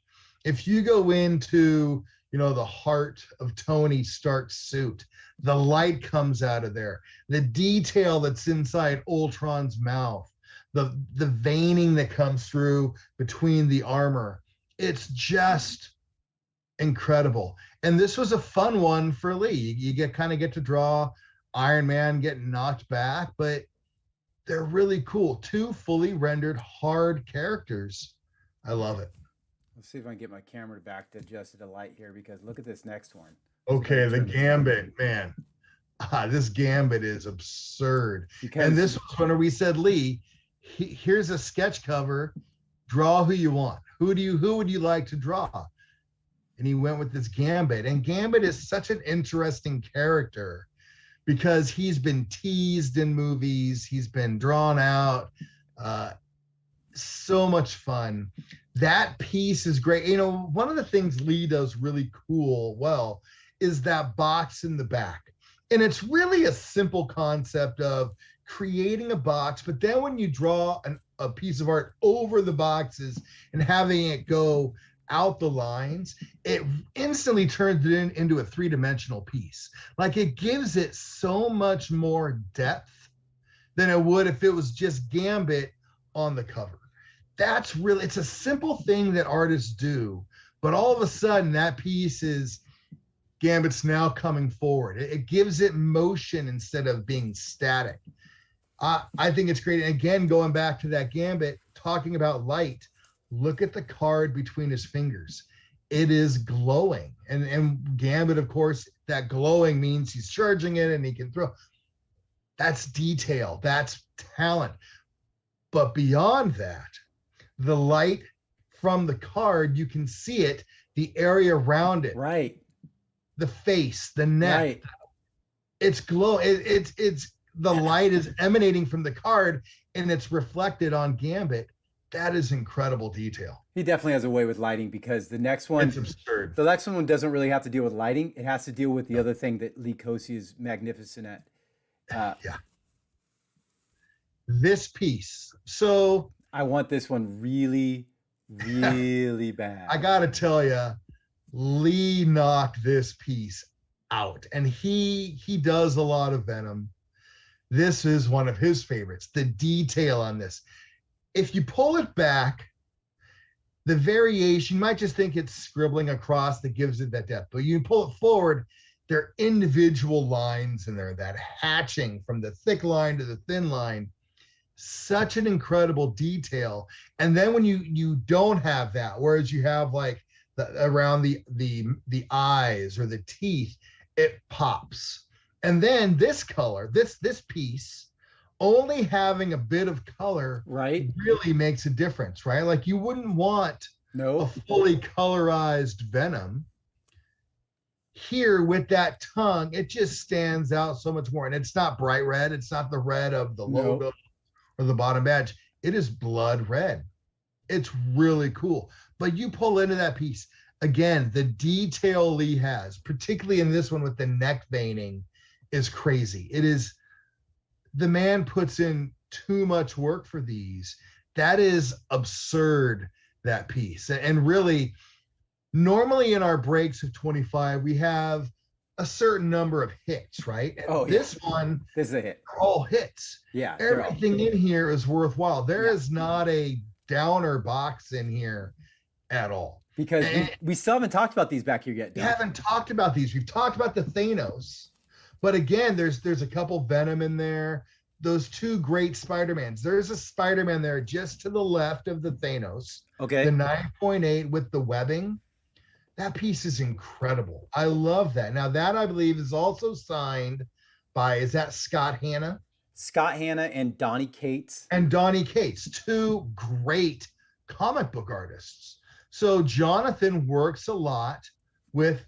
If you go into, the heart of Tony Stark's suit, the light comes out of there. The detail that's inside Ultron's mouth, the veining that comes through between the armor, it's just incredible. And this was a fun one for Lee. You get to draw Iron Man getting knocked back, but they're really cool. 2 fully rendered hard characters. I love it. Let's see if I can get my camera back to adjust the light here, because look at this next one. Okay, the Gambit, man. This Gambit is absurd. And this was when we said, Lee, here's a sketch cover. Draw who you want. Who would you like to draw? And he went with this Gambit. And Gambit is such an interesting character because he's been teased in movies. He's been drawn out. So much fun. That piece is great. One of the things Lee does really well is that box in the back. And it's really a simple concept of creating a box, but then when you draw a piece of art over the boxes and having it go out the lines, it instantly turns it into a 3-dimensional piece. Like, it gives it so much more depth than it would if it was just Gambit on the cover. It's a simple thing that artists do, but all of a sudden that piece is Gambit's now coming forward. It gives it motion instead of being static. I think it's great. And again, going back to that Gambit, talking about light, look at the card between his fingers. It is glowing. And Gambit, of course, that glowing means he's charging it and he can throw. That's detail. That's talent. But beyond that, the light from the card, you can see it, the area around it. Right. The face, the neck. Right. It's glow. It's the light is emanating from the card and it's reflected on Gambit. That is incredible detail. He definitely has a way with lighting, because the next one, it's absurd. The next one doesn't really have to deal with lighting. It has to deal with the other thing that Lee Cosi is magnificent at. Yeah. This piece. So I want this one really, really bad. I got to tell you, Lee knocked this piece out, and he does a lot of Venom. This is one of his favorites. The detail on this. If you pull it back, the variation, you might just think it's scribbling across that gives it that depth, but you pull it forward, there are individual lines in there, that hatching from the thick line to the thin line. Such an incredible detail. And then when you don't have that, whereas you have like around the eyes or the teeth, it pops. And then this color, this piece, only having a bit of color, right, really makes a difference, right? Like, you wouldn't want No. a fully colorized Venom. Here with that tongue, it just stands out so much more. And it's not bright red. It's not the red of the No. logo or the bottom badge. It is blood red. It's really cool. But you pull into that piece, again, the detail Lee has, particularly in this one with the neck veining, is crazy. It is, the man puts in too much work for these. That is absurd, that piece. And really, normally in our breaks of 25, we have a certain number of hits, right? And Oh, this one, this is a hit. all hits. Yeah. Everything in here is worthwhile. There is not a downer box in here at all. Because we still haven't talked about these back here yet. We haven't talked about these. We've talked about the Thanos. But again, there's a couple Venom in there. Those two great Spider-Mans. There's a Spider-Man there just to the left of the Thanos. Okay. The 9.8 with the webbing. That piece is incredible. I love that. Now that I believe is also signed by, is that Scott Hanna? Scott Hanna and Donnie Cates. And Donnie Cates, two great comic book artists. So Jonathan works a lot with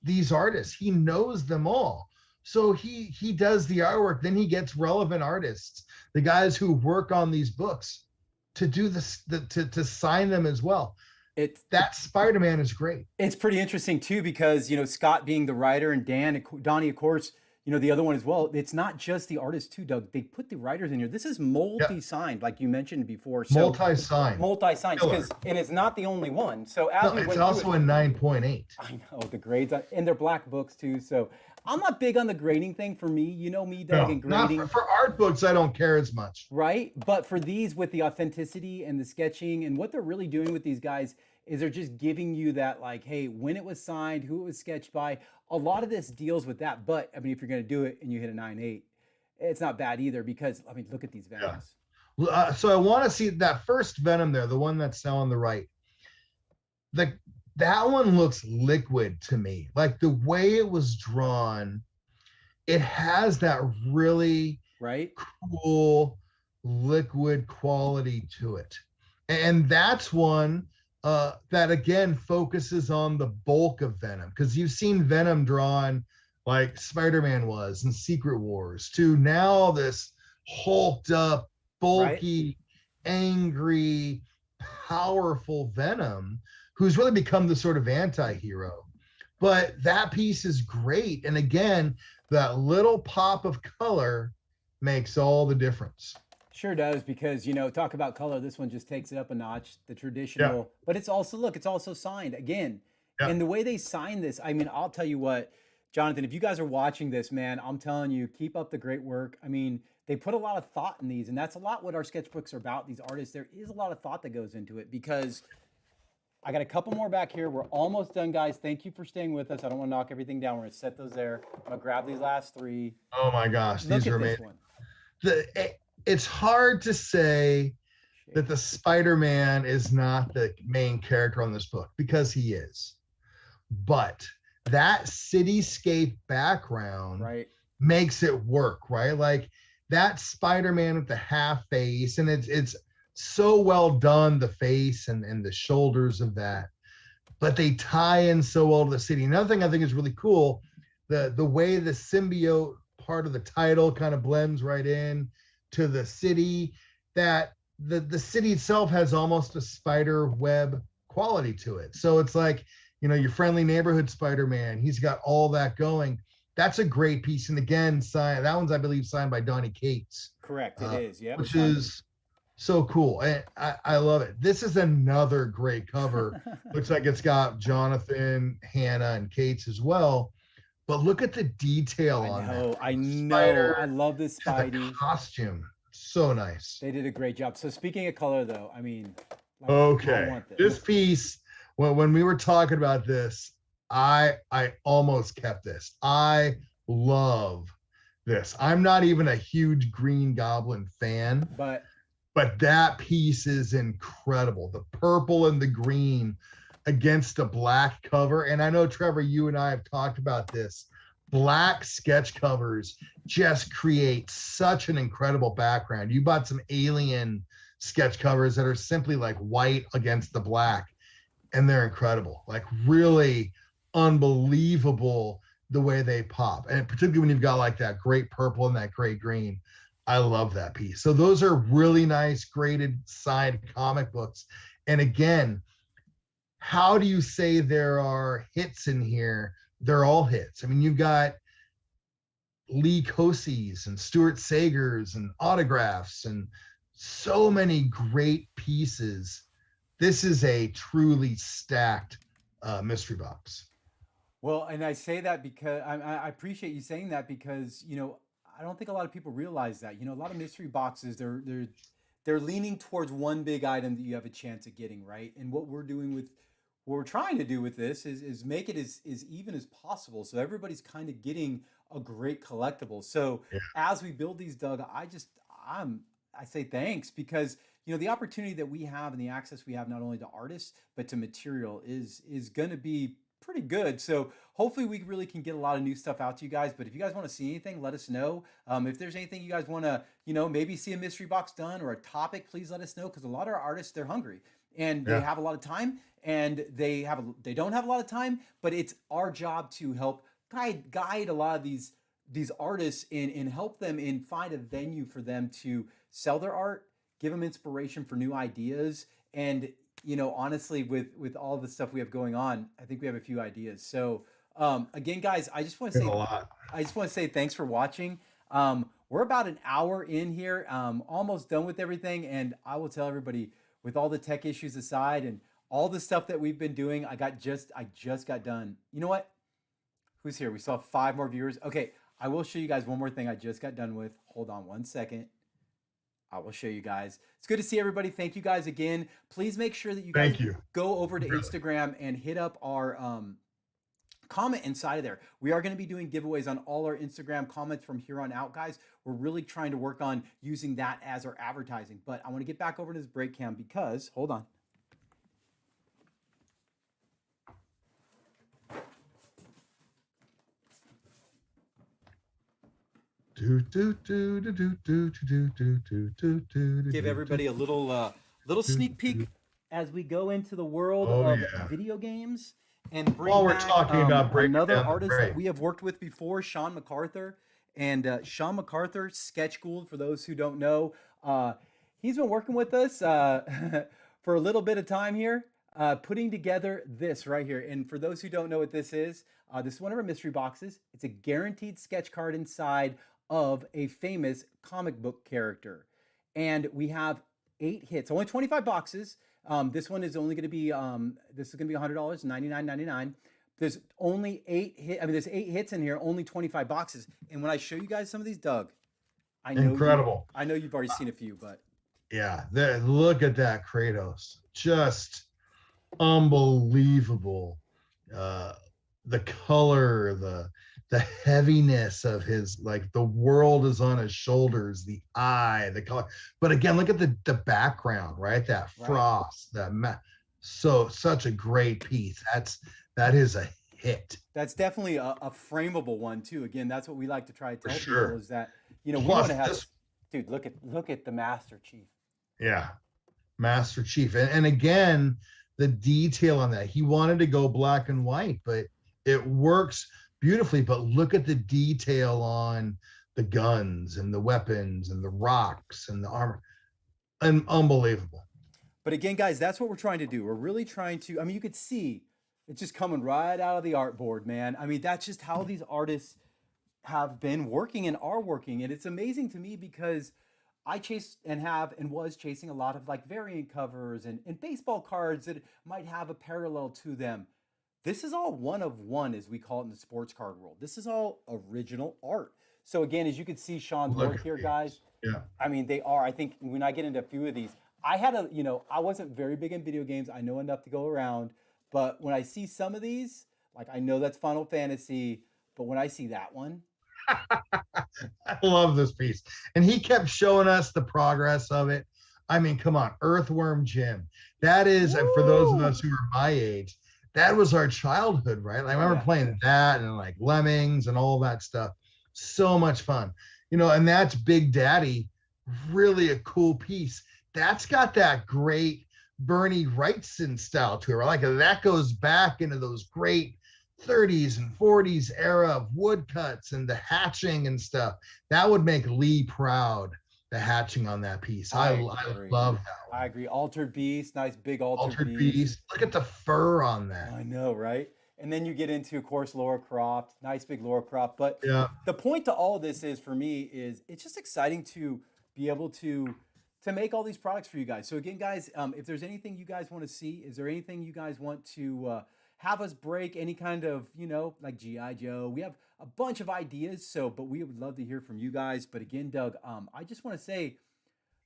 these artists. He knows them all. So he does the artwork. Then he gets relevant artists, the guys who work on these books, to do this, to sign them as well. That Spider-Man is great. It's pretty interesting too, because, you know, Scott being the writer and Donnie, of course, you know, the other one as well. It's not just the artists too, Doug. They put the writers in here. This is multi-signed, like you mentioned before. So multi-signed, because, and it's not the only one. So it's also a 9.8. I know the grades, and they're black books too. So I'm not big on the grading thing. For me, you know me, Doug, and grading. For art books, I don't care as much. Right, but for these, with the authenticity and the sketching, and what they're really doing with these guys is they're just giving you that, like, hey, when it was signed, who it was sketched by. A lot of this deals with that. But I mean, if you're going to do it and you hit a 9.8, it's not bad either, because I mean, look at these Venoms. Yeah. So I want to see that first Venom there, the one that's now on the right. That one looks liquid to me. Like the way it was drawn, it has that really cool liquid quality to it. And that's one that again focuses on the bulk of Venom, because you've seen Venom drawn like Spider-Man was in Secret Wars, to now this hulked up, bulky, angry, powerful Venom who's really become the sort of anti-hero. But that piece is great. And again, that little pop of color makes all the difference. Sure does, because, you know, talk about color. This one just takes it up a notch, the traditional, but it's also, look, it's also signed again. And the way they sign this, I mean, I'll tell you what, Jonathan, if you guys are watching this, man, I'm telling you, keep up the great work. I mean, they put a lot of thought in these, and that's a lot what our sketchbooks are about. These artists, there is a lot of thought that goes into it, because I got a couple more back here. We're almost done, guys. Thank you for staying with us. I don't want to knock everything down. We're going to set those there. I'm going to grab these last three. Oh my gosh, these are amazing. It's hard to say that the Spider-Man is not the main character on this book, because he is. But that cityscape background makes it work, right? Like that Spider-Man with the half face, and it's so well done, the face and the shoulders of that. But they tie in so well to the city. Another thing I think is really cool, the way the symbiote part of the title kind of blends right in to the city, that the city itself has almost a spider web quality to it. So it's like, you know, your friendly neighborhood Spider-Man, he's got all that going. That's a great piece. And again, that one's, I believe, signed by Donnie Cates. Correct, it is, yeah. Which is so cool. And I love it. This is another great cover. Looks like it's got Jonathan, Hanna, and Cates as well. But look at the detail on that. I know. I love this Spidey. The costume. So nice. They did a great job. So speaking of color, though, I mean, okay, this piece, when we were talking about this, I almost kept this. I love this. I'm not even a huge Green Goblin fan, but that piece is incredible. The purple and the green against a black cover. And I know, Trevor, you and I have talked about this. Black sketch covers just create such an incredible background. You bought some alien sketch covers that are simply like white against the black, and they're incredible, like really unbelievable the way they pop. And particularly when you've got like that great purple and that great green. I love that piece. So those are really nice graded side comic books. And again, how do you say there are hits in here? They're all hits. I mean, you've got Lee Kosey's and Stuart Sager's and autographs and so many great pieces. This is a truly stacked mystery box. Well, and I say that because I appreciate you saying that, because I don't think a lot of people realize that. A lot of mystery boxes, they're leaning towards one big item that you have a chance of getting, right? And what we're trying to do with this is make it as even as possible, so everybody's kind of getting a great collectible. So Yeah. as we build these, Doug, I say thanks, because the opportunity that we have and the access we have not only to artists but to material is going to be pretty good. So hopefully we really can get a lot of new stuff out to you guys. But if you guys want to see anything, let us know. If there's anything you guys want to, maybe see a mystery box done or a topic, please let us know, because a lot of our artists, they're hungry and they have a lot of time, and they don't have a lot of time, but it's our job to help guide a lot of these artists and help them and find a venue for them to sell their art, give them inspiration for new ideas. And honestly, with all the stuff we have going on, I think we have a few ideas. So again, guys, I just want to say thanks for watching. We're about an hour in here, almost done with everything, and I will tell everybody, with all the tech issues aside and all the stuff that we've been doing, I just got done. You know what? Who's here? We still have 5 more viewers. Okay, I will show you guys one more thing I just got done with. Hold on one second. I will show you guys. It's good to see everybody. Thank you guys again. Please make sure that you guys go over to Instagram and hit up our comment inside of there. We are going to be doing giveaways on all our Instagram comments from here on out, guys. We're really trying to work on using that as our advertising. But I want to get back over to this break cam because, hold on. Give everybody a little sneak peek as we go into the world of video games, and bring While we're back, talking about another artist that we have worked with before, Sean MacArthur. And Sean MacArthur, Sketch Gould, for those who don't know, he's been working with us for a little bit of time here, putting together this right here. And for those who don't know what this is one of our mystery boxes. It's a guaranteed sketch card inside of a famous comic book character. And we have 8 hits, only 25 boxes. This one is only going to be, this is going to be $100, $99.99. There's only 8 hits. I mean, there's 8 hits in here, only 25 boxes. And when I show you guys some of these, Doug, I know incredible. I know you've already seen a few, but yeah, look at that Kratos, just unbelievable. The color, the heaviness of his, like, the world is on his shoulders, the eye, the color. But again, look at the background, right? That frost, such a great piece. That is a hit. That's definitely a frameable one too. Again, that's what we like to try to tell people, is that we want to have dude, look at the Master Chief. Yeah, Master Chief. And again, the detail on that. He wanted to go black and white, but it works beautifully. But look at the detail on the guns and the weapons and the rocks and the armor. And unbelievable. But again, guys, that's what we're trying to do. We're really trying to, I mean, you could see it's just coming right out of the artboard, man. I mean, that's just how these artists have been working and are working. And it's amazing to me because I chase and was chasing a lot of like variant covers and baseball cards that might have a parallel to them. This is all one of one, as we call it in the sports card world. This is all original art. So again, as you can see Sean's work here, guys. Yeah. I mean, they are, I think when I get into a few of these, I wasn't very big in video games. I know enough to go around. But when I see some of these, like, I know that's Final Fantasy, but when I see that one. I love this piece. And he kept showing us the progress of it. I mean, come on, Earthworm Jim. That is, and for those of us who are my age, that was our childhood, right? Like, I remember playing that and like Lemmings and all that stuff. So much fun. And that's Big Daddy, really a cool piece. that's got that great Bernie Wrightson style to it. Like that goes back into those great 30s and 40s era of woodcuts and the hatching and stuff. That would make Lee proud. The hatching on that piece. I love that I one. agree. Altered Beast, nice big altered Altered beast. beast. Look at the fur on that. I know, right? And then you get into, of course, Laura Croft, nice big Laura Croft. But Yeah. the point to all this is for me is it's just exciting to be able to make all these products for you guys. So again, guys, if there's anything you guys want to see, is there anything you guys want to have us break? Any kind of, like GI Joe? We have a bunch of ideas. So, but we would love to hear from you guys. But again, Doug, I just want to say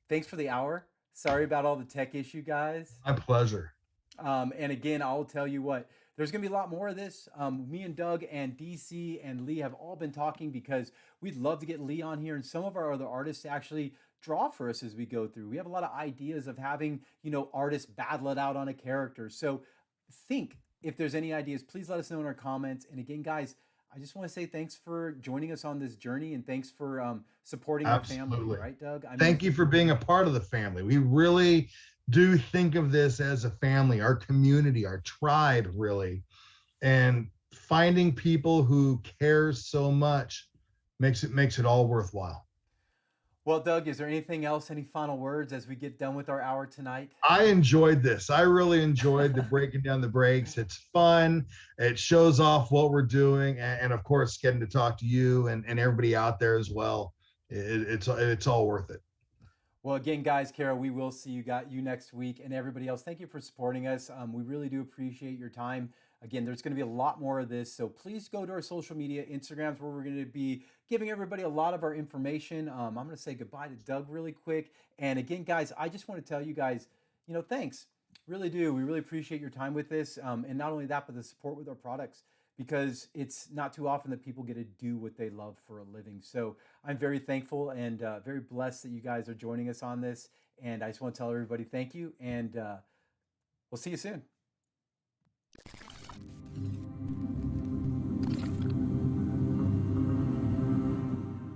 thanks for the hour. Sorry about all the tech issue, guys. My pleasure. And again, I'll tell you what, there's going to be a lot more of this. Me and Doug and DC and Lee have all been talking because we'd love to get Lee on here and some of our other artists to actually draw for us as we go through. We have a lot of ideas of having, artists battle it out on a character. So think if there's any ideas, please let us know in our comments. And again, guys, I just want to say thanks for joining us on this journey and thanks for supporting our family, right, Doug? Thank you for being a part of the family. We really do think of this as a family, our community, our tribe, really. And finding people who care so much makes it all worthwhile. Well, Doug, is there anything else, any final words as we get done with our hour tonight? I enjoyed this. I really enjoyed the breaking down the breaks. It's fun. It shows off what we're doing. And of course, getting to talk to you and everybody out there as well. It's all worth it. Well, again, guys, Kara, we will see you next week, and everybody else. Thank you for supporting us. We really do appreciate your time. Again, there's going to be a lot more of this, so please go to our social media, Instagrams, where we're going to be giving everybody a lot of our information. I'm going to say goodbye to Doug really quick, and again, guys, I just want to tell you guys, thanks. Really do. We really appreciate your time with this, and not only that, but the support with our products, because it's not too often that people get to do what they love for a living. So I'm very thankful and very blessed that you guys are joining us on this. And I just want to tell everybody thank you, and we'll see you soon.